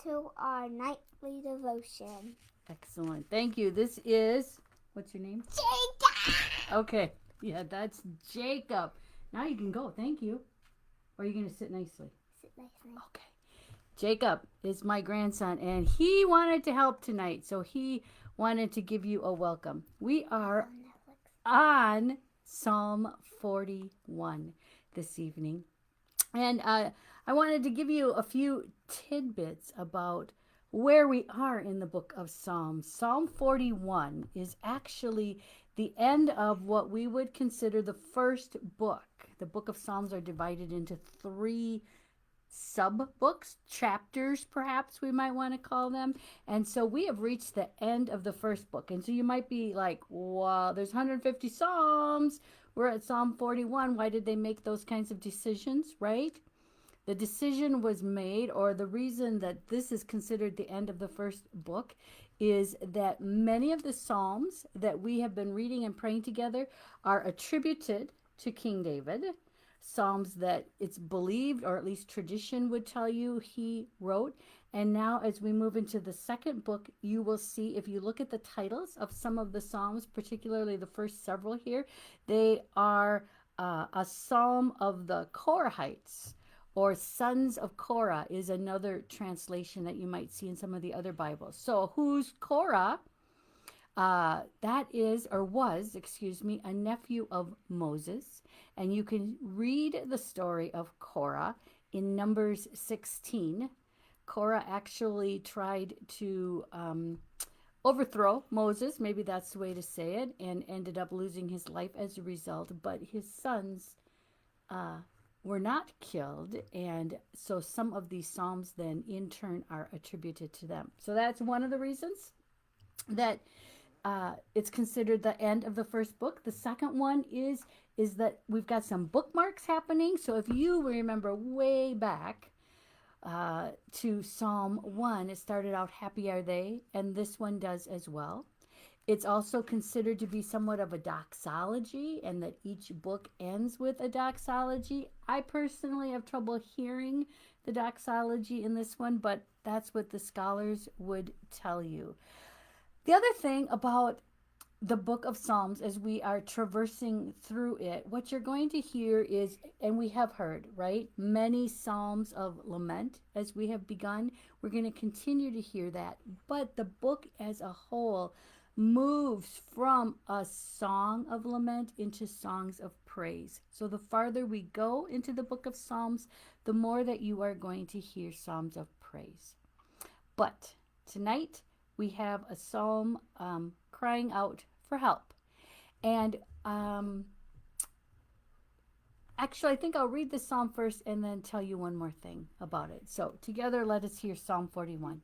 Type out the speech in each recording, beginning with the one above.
to our nightly devotion. Excellent. Thank you. This is, what's your name? Jacob! Okay. Yeah, that's Jacob. Now you can go. Thank you. Or are you going to sit nicely? Sit nicely. Okay. Jacob is my grandson, and he wanted to help tonight, so he wanted to give you a welcome. We are on Psalm 41 this evening. And I wanted to give you a few tidbits about where we are in the book of Psalms. Psalm 41 is actually the end of what we would consider the first book. The book of Psalms are divided into three sub books, chapters, perhaps we might want to call them. And so we have reached the end of the first book. And so you might be like, wow, there's 150 Psalms. We're at Psalm 41. Why did they make those kinds of decisions, right? The decision was made, or the reason that this is considered the end of the first book, is that many of the Psalms that we have been reading and praying together are attributed to King David. Psalms that it's believed, or at least tradition would tell you, he wrote. And now as we move into the second book, you will see, if you look at the titles of some of the Psalms, particularly the first several here, they are a psalm of the Korahites, or sons of Korah is another translation that you might see in some of the other Bibles. So who's Korah? That is, or was, excuse me, a nephew of Moses. And you can read the story of Korah in Numbers 16. Korah actually tried to overthrow Moses, maybe that's the way to say it, and ended up losing his life as a result. But his sons were not killed, and so some of these psalms then in turn are attributed to them. So that's one of the reasons that it's considered the end of the first book. The second one is that we've got some bookmarks happening. So if you remember way back to Psalm 1, it started out, happy are they, and this one does as well. It's also considered to be somewhat of a doxology, and that each book ends with a doxology. I personally have trouble hearing the doxology in this one, but that's what the scholars would tell you. The other thing about the book of Psalms, as we are traversing through it, what you're going to hear is, and we have heard, right, many psalms of lament as we have begun. We're going to continue to hear that. But the book as a whole moves from a song of lament into songs of praise. So the farther we go into the book of Psalms, the more that you are going to hear psalms of praise. But tonight we have a psalm crying out for help. And actually, I think I'll read the psalm first and then tell you one more thing about it. So together, let us hear Psalm 41.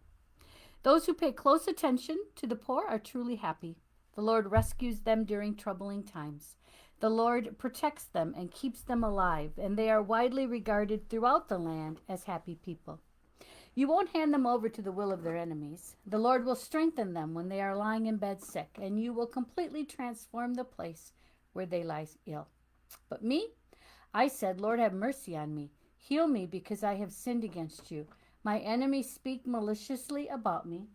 Those who pay close attention to the poor are truly happy. The Lord rescues them during troubling times. The Lord protects them and keeps them alive, and they are widely regarded throughout the land as happy people. You won't hand them over to the will of their enemies. The Lord will strengthen them when they are lying in bed sick, and you will completely transform the place where they lie ill. But me, I said, Lord, have mercy on me. Heal me because I have sinned against you. My enemies speak maliciously about me.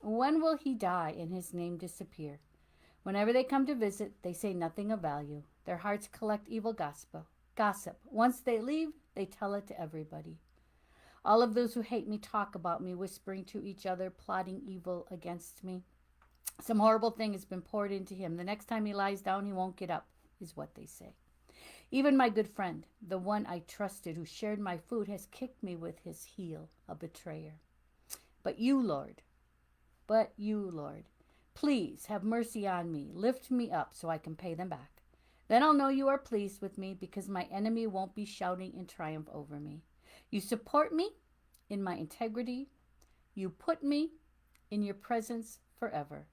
When will he die and his name disappear? Whenever they come to visit, they say nothing of value. Their hearts collect evil gossip. Once they leave, they tell it to everybody. All of those who hate me talk about me, whispering to each other, plotting evil against me. Some horrible thing has been poured into him. The next time he lies down, he won't get up, is what they say. Even my good friend, the one I trusted, who shared my food, has kicked me with his heel, a betrayer. But you, Lord, please have mercy on me. Lift me up so I can pay them back. Then I'll know you are pleased with me, because my enemy won't be shouting in triumph over me. You support me in my integrity. You put me in your presence forever.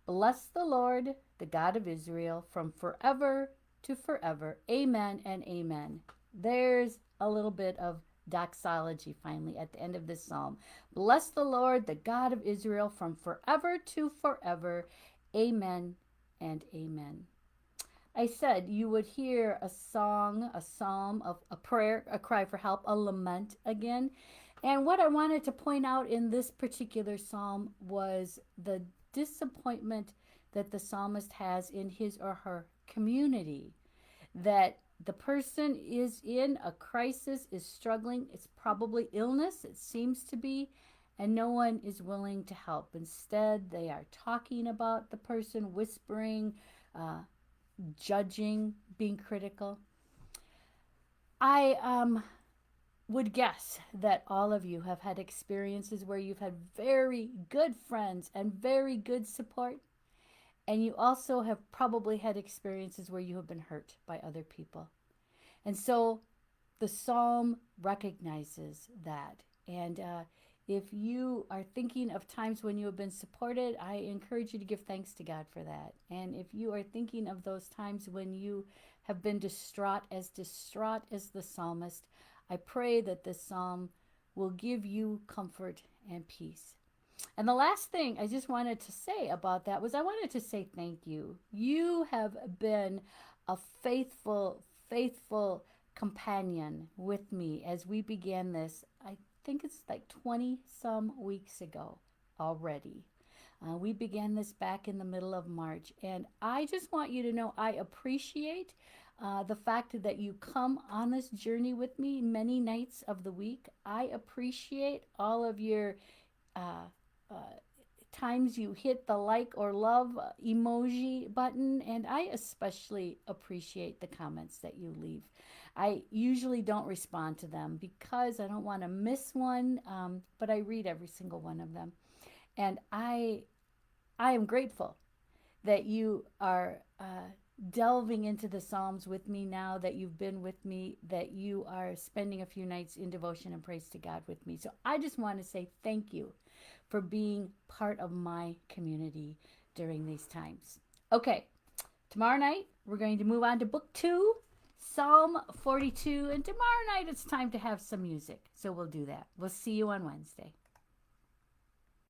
Bless the Lord, the God of Israel, from forever to forever. Amen and amen. There's a little bit of doxology finally at the end of this psalm. Bless the Lord, the God of Israel, from forever to forever. Amen and amen. I said you would hear a song, a psalm, a prayer, a cry for help, a lament again. And what I wanted to point out in this particular psalm was the disappointment that the psalmist has in his or her community. That the person is in a crisis, is struggling. It's probably illness, it seems to be, and no one is willing to help. Instead, they are talking about the person, whispering, judging, being critical. I would guess that all of you have had experiences where you've had very good friends and very good support. And you also have probably had experiences where you have been hurt by other people. And so the psalm recognizes that. And if you are thinking of times when you have been supported, I encourage you to give thanks to God for that. And if you are thinking of those times when you have been distraught as the psalmist, I pray that this psalm will give you comfort and peace. And the last thing I just wanted to say about that was I wanted to say thank you. You have been a faithful companion with me as we began this. I think it's like 20 some weeks ago already. We began this back in the middle of March. And I just want you to know I appreciate the fact that you come on this journey with me many nights of the week. I appreciate all of your times you hit the like or love emoji button, and I especially appreciate the comments that you leave. I usually don't respond to them because I don't want to miss one, but I read every single one of them. And I am grateful that you are delving into the Psalms with me now, that you've been with me, that you are spending a few nights in devotion and praise to God with me. So I just want to say thank you for being part of my community during these times. Okay, tomorrow night we're going to move on to book 2, Psalm 42, and tomorrow night it's time to have some music. So we'll do that. We'll see you on Wednesday.